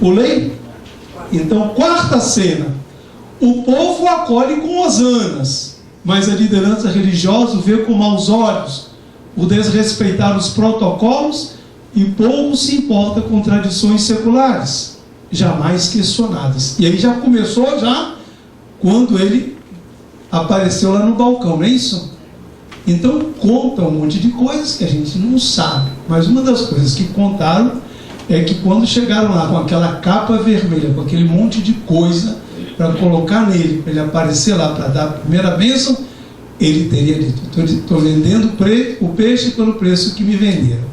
Pulei? Então, quarta cena. O povo acolhe com hosanas, mas a liderança religiosa vê com maus olhos o desrespeitar os protocolos e pouco se importa com tradições seculares, jamais questionadas. E aí já começou quando ele apareceu lá no balcão, não é isso? Então conta um monte de coisas que a gente não sabe, mas uma das coisas que contaram é que quando chegaram lá com aquela capa vermelha, com aquele monte de coisa para colocar nele, para ele aparecer lá para dar a primeira bênção, ele teria dito: estou vendendo o peixe pelo preço que me venderam.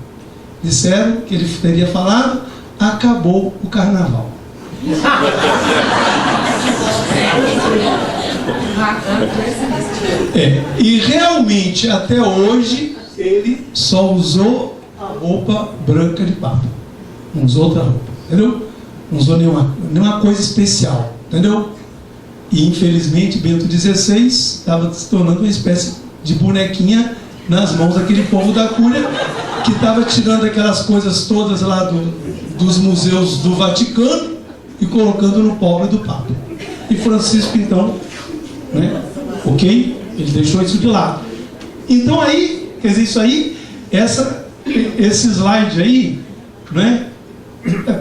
Disseram que ele teria falado: acabou o carnaval. E realmente até hoje ele só usou a roupa branca de papa, não usou outra roupa, entendeu? Não usou nenhuma coisa especial, entendeu? E infelizmente Bento XVI estava se tornando uma espécie de bonequinha nas mãos daquele povo da Cúria, que estava tirando aquelas coisas todas lá dos museus do Vaticano e colocando no pobre do Papa. E Francisco então, né, ok? Ele deixou isso de lado. Então aí, quer dizer, isso aí, esse slide aí, né,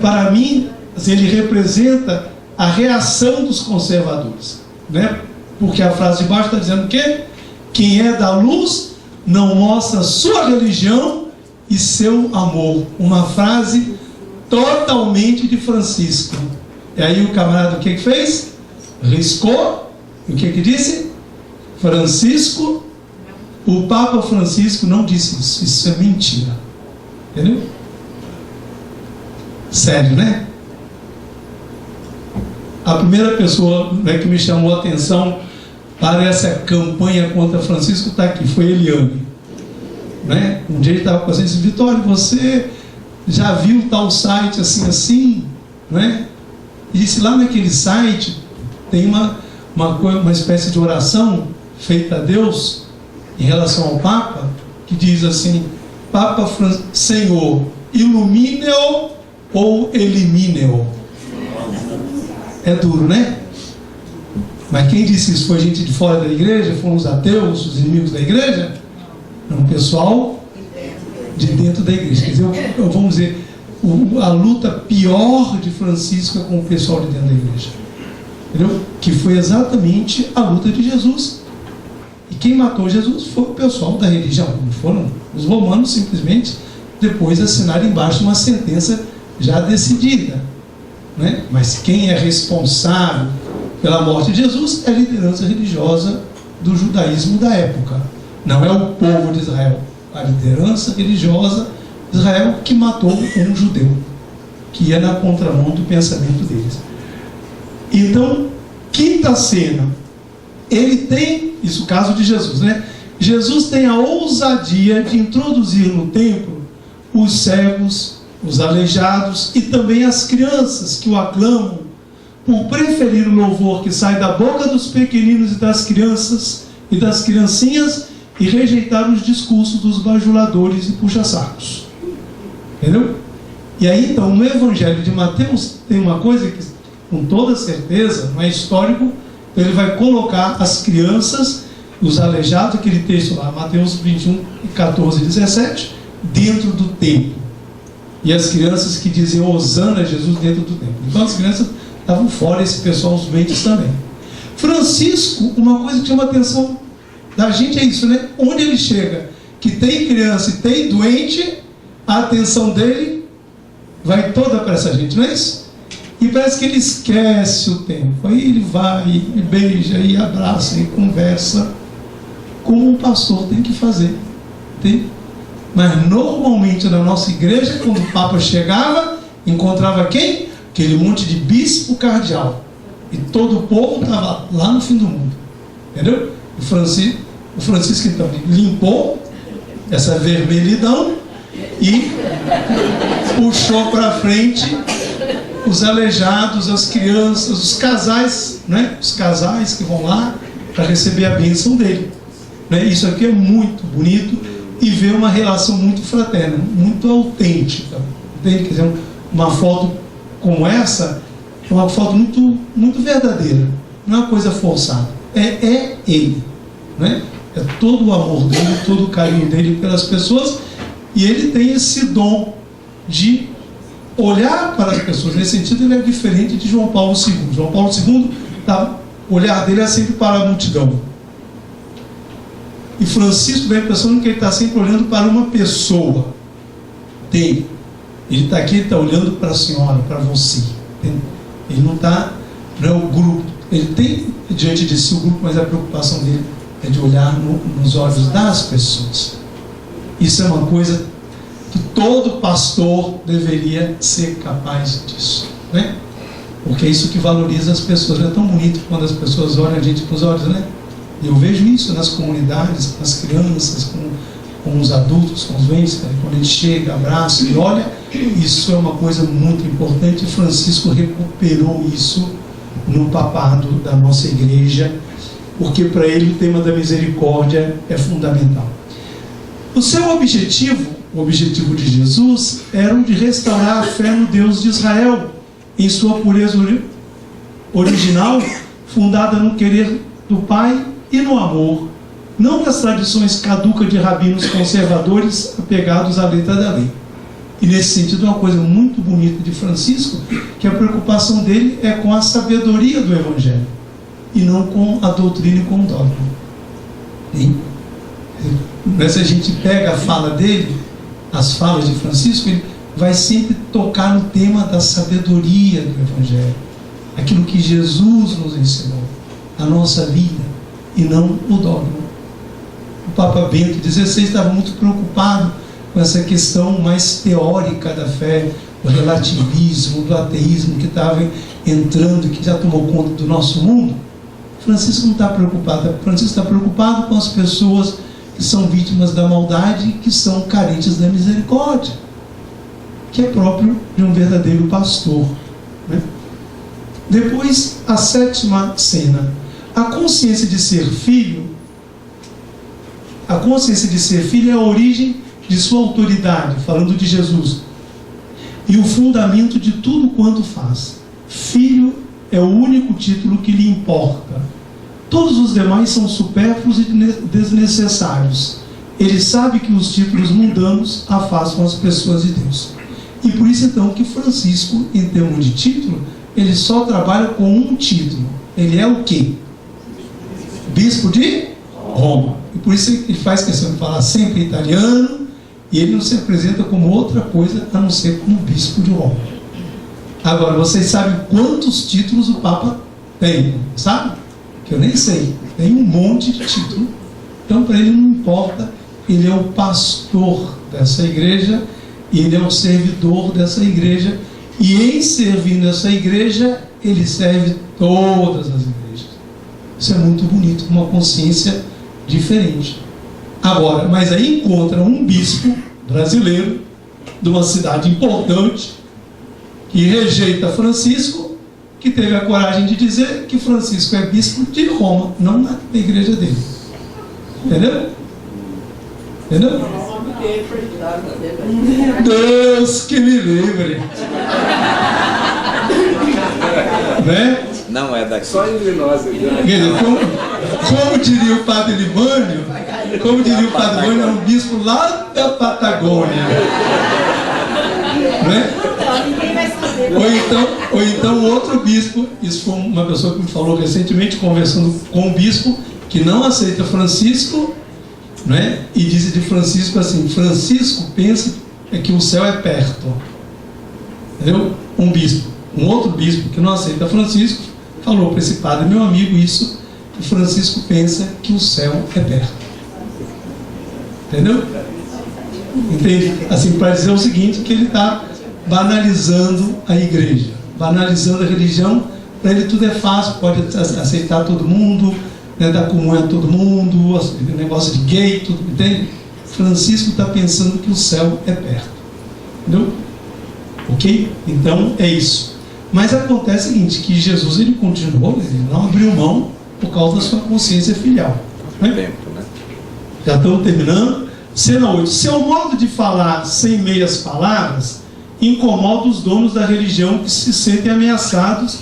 para mim, assim, ele representa a reação dos conservadores, né? Porque a frase de baixo está dizendo o quê? Quem é da luz não mostra sua religião e seu amor. Uma frase totalmente de Francisco. E aí o camarada o que fez? Riscou. O que disse? Francisco, o Papa Francisco não disse isso. Isso é mentira. Entendeu? Sério, né? A primeira pessoa, né, que me chamou a atenção para essa campanha contra Francisco está aqui, foi Eliane, né? Um dia ele estava com a gente: Vitório, você já viu tal site assim, né? E disse: lá naquele site tem uma espécie de oração feita a Deus em relação ao Papa, que diz assim: Papa Senhor, ilumine-o ou elimine-o. É duro, né? Mas quem disse isso? Foi gente de fora da igreja? Foram os ateus, os inimigos da igreja? Não, o pessoal de dentro da igreja. Quer dizer, vamos dizer, a luta pior de Francisco é com o pessoal de dentro da igreja. Entendeu? Que foi exatamente a luta de Jesus. E quem matou Jesus foi o pessoal da religião. Não foram os romanos, simplesmente depois assinaram embaixo uma sentença já decidida. Né? Mas quem é responsável pela morte de Jesus é a liderança religiosa do judaísmo da época. Não é o povo de Israel. A liderança religiosa de Israel que matou um judeu, que ia na contramão do pensamento deles. Então, quinta cena. Ele tem, isso é o caso de Jesus, né? Jesus tem a ousadia de introduzir no templo os cegos, os aleijados e também as crianças que o aclamam, por preferir o louvor que sai da boca dos pequeninos e das crianças e das criancinhas e rejeitar os discursos dos bajuladores e puxa-sacos. Entendeu? E aí então no Evangelho de Mateus tem uma coisa que com toda certeza não é histórico, então ele vai colocar as crianças, os aleijados, aquele texto lá, Mateus 21, 14 e 17, dentro do templo. E as crianças que dizem Hosana a Jesus dentro do templo. Então as crianças estavam fora, esse pessoal, os mentes também. Francisco, uma coisa que chama a atenção da gente é isso, né? Onde ele chega, que tem criança e tem doente, a atenção dele vai toda para essa gente, não é isso? E parece que ele esquece o tempo. Aí ele vai e beija e abraça e conversa, como um pastor tem que fazer. Tem? Mas normalmente na nossa igreja, quando o Papa chegava, encontrava quem? Aquele monte de bispo cardeal. E todo o povo estava lá no fim do mundo. Entendeu? O Francisco então limpou essa vermelhidão e puxou para frente os aleijados, as crianças, os casais, né? Os casais que vão lá para receber a bênção dele. Né? Isso aqui é muito bonito. E ver uma relação muito fraterna, muito autêntica. Quer dizer, uma foto como essa é uma foto muito, muito verdadeira, não é uma coisa forçada, é ele, né? É todo o amor dele, todo o carinho dele pelas pessoas, e ele tem esse dom de olhar para as pessoas. Nesse sentido, ele é diferente de João Paulo II. João Paulo II, o olhar dele é sempre para a multidão. E Francisco dá a impressão que ele está sempre olhando para uma pessoa dele. Ele está aqui, ele está olhando para a senhora, para você. Ele não está, não é o grupo. Ele tem diante de si o grupo, mas a preocupação dele é de olhar nos olhos das pessoas. Isso é uma coisa que todo pastor deveria ser capaz disso, né? Porque é isso que valoriza as pessoas. É tão bonito quando as pessoas olham a gente com os olhos, né? E eu vejo isso nas comunidades, com as crianças, com os adultos, com os doentes, quando a gente chega, abraça e olha. Isso é uma coisa muito importante. Francisco recuperou isso no papado da nossa igreja, porque para ele o tema da misericórdia é fundamental. O seu objetivo, o objetivo de Jesus, era o de restaurar a fé no Deus de Israel, em sua pureza original, fundada no querer do Pai e no amor, não nas tradições caducas de rabinos conservadores apegados à letra da lei. E nesse sentido, uma coisa muito bonita de Francisco, que a preocupação dele é com a sabedoria do Evangelho, e não com a doutrina e com o dogma. Mas se a gente pega a fala dele, as falas de Francisco, ele vai sempre tocar no tema da sabedoria do Evangelho, aquilo que Jesus nos ensinou, a nossa vida, e não o dogma. O Papa Bento XVI estava muito preocupado com essa questão mais teórica da fé, do relativismo, do ateísmo que estava entrando, que já tomou conta do nosso mundo. Francisco não está preocupado. Francisco está preocupado com as pessoas que são vítimas da maldade e que são carentes da misericórdia, que é próprio de um verdadeiro pastor, né? Depois, a sétima cena. A consciência de ser filho é a origem de sua autoridade, falando de Jesus, e o fundamento de tudo quanto faz. Filho é o único título que lhe importa. Todos os demais são supérfluos e desnecessários. Ele sabe que os títulos mundanos afastam as pessoas de Deus. E por isso então que Francisco, em termos de título, ele só trabalha com um título. Ele é o quê? Bispo de Roma. E por isso ele faz questão de falar sempre italiano, e ele não se apresenta como outra coisa a não ser como bispo de Roma. Agora, vocês sabem quantos títulos o Papa tem, sabe? Que eu nem sei. Tem um monte de título. Então, para ele não importa. Ele é o pastor dessa igreja, e ele é o servidor dessa igreja, e em servindo essa igreja, ele serve todas as igrejas. Isso é muito bonito, com uma consciência diferente. Agora, mas aí encontra um bispo brasileiro, de uma cidade importante, que rejeita Francisco, que teve a coragem de dizer que Francisco é bispo de Roma, não na igreja dele. Entendeu? Entendeu? Deus que me livre. Né? Não é daqui. Só entre nós aqui. Como diria o padre Libânio, é um bispo lá da Patagônia. Né? Ou então outro bispo, isso foi uma pessoa que me falou recentemente, conversando com um bispo que não aceita Francisco, né? E disse de Francisco assim: Francisco pensa que o céu é perto. Entendeu? Um bispo. Um outro bispo que não aceita Francisco falou para esse padre, meu amigo, isso, que Francisco pensa que o céu é perto. Entendeu? Entende? Assim, para dizer o seguinte, que ele está banalizando a igreja, banalizando a religião. Para ele tudo é fácil, pode aceitar todo mundo, né, dar comunhão a todo mundo, negócio de gay, tudo, entende? Francisco está pensando que o céu é perto. Entendeu? Ok? Então é isso. Mas acontece o seguinte, que Jesus ele continuou, ele não abriu mão por causa da sua consciência filial. Né? Já estamos terminando. Cena 8. Seu modo de falar sem meias palavras incomoda os donos da religião que se sentem ameaçados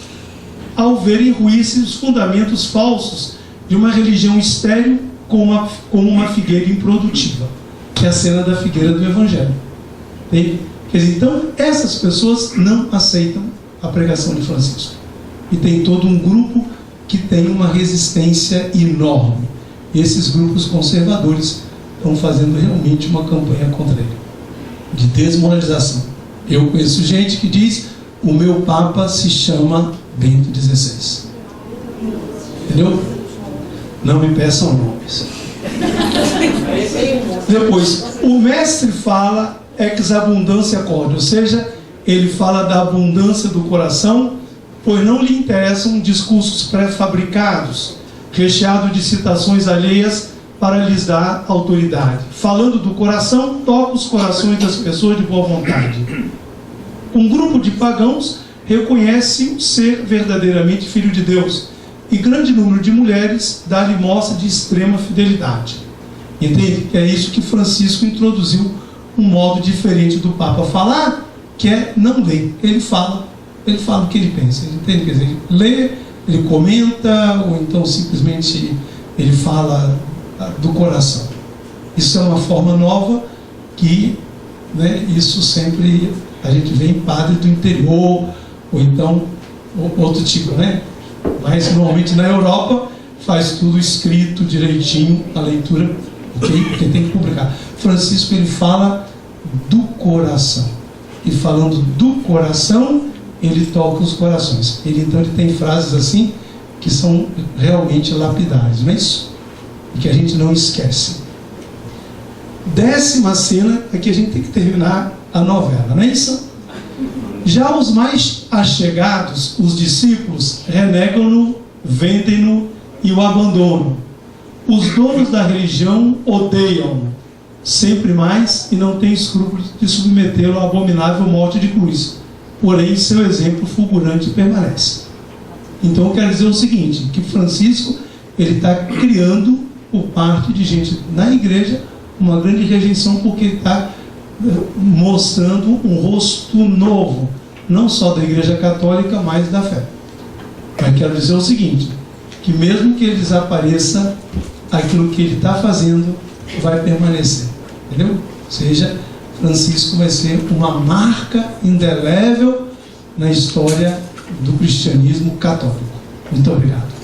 ao verem ruir-se os fundamentos falsos de uma religião estéril como uma figueira improdutiva, que é a cena da figueira do Evangelho. Entende? Quer dizer, então, essas pessoas não aceitam a pregação de Francisco. E tem todo um grupo que tem uma resistência enorme. Esses grupos conservadores estão fazendo realmente uma campanha contra ele, de desmoralização. Eu conheço gente que diz: o meu Papa se chama Bento XVI. Entendeu? Não me peçam nomes. Depois, o mestre fala ex abundância corde, ou seja, ele fala da abundância do coração, pois não lhe interessam discursos pré-fabricados, recheados de citações alheias para lhes dar autoridade. Falando do coração, toca os corações das pessoas de boa vontade. Um grupo de pagãos reconhece ser verdadeiramente filho de Deus, e grande número de mulheres dá-lhe mostra de extrema fidelidade. Entende? É isso que Francisco introduziu, um modo diferente do Papa falar, que é não ler. Ele fala o que ele pensa. Entende? Quer dizer, ele lê, ele comenta, ou então simplesmente ele fala do coração. Isso é uma forma nova que, né, isso sempre a gente vê em padre do interior, ou então outro tipo, né? Mas normalmente na Europa faz tudo escrito direitinho, a leitura, okay? Porque tem que publicar. Francisco, ele fala do coração, e falando do coração, ele toca os corações. Então ele tem frases assim que são realmente lapidares, não é isso? E que a gente não esquece. 10ª cena é que a gente tem que terminar a novela, não é isso? Já os mais achegados, os discípulos, renegam-no, vendem-no e o abandonam. Os donos da religião odeiam-no sempre mais e não têm escrúpulos de submetê-lo à abominável morte de cruz. Porém, seu exemplo fulgurante permanece. Então, eu quero dizer o seguinte, que Francisco, ele está criando, por parte de gente na igreja, uma grande rejeição, porque ele está mostrando um rosto novo, não só da Igreja Católica, mas da fé. Mas quero dizer o seguinte, que mesmo que ele desapareça, aquilo que ele está fazendo vai permanecer, entendeu? Ou seja, Francisco vai ser uma marca indelével na história do cristianismo católico. Muito obrigado.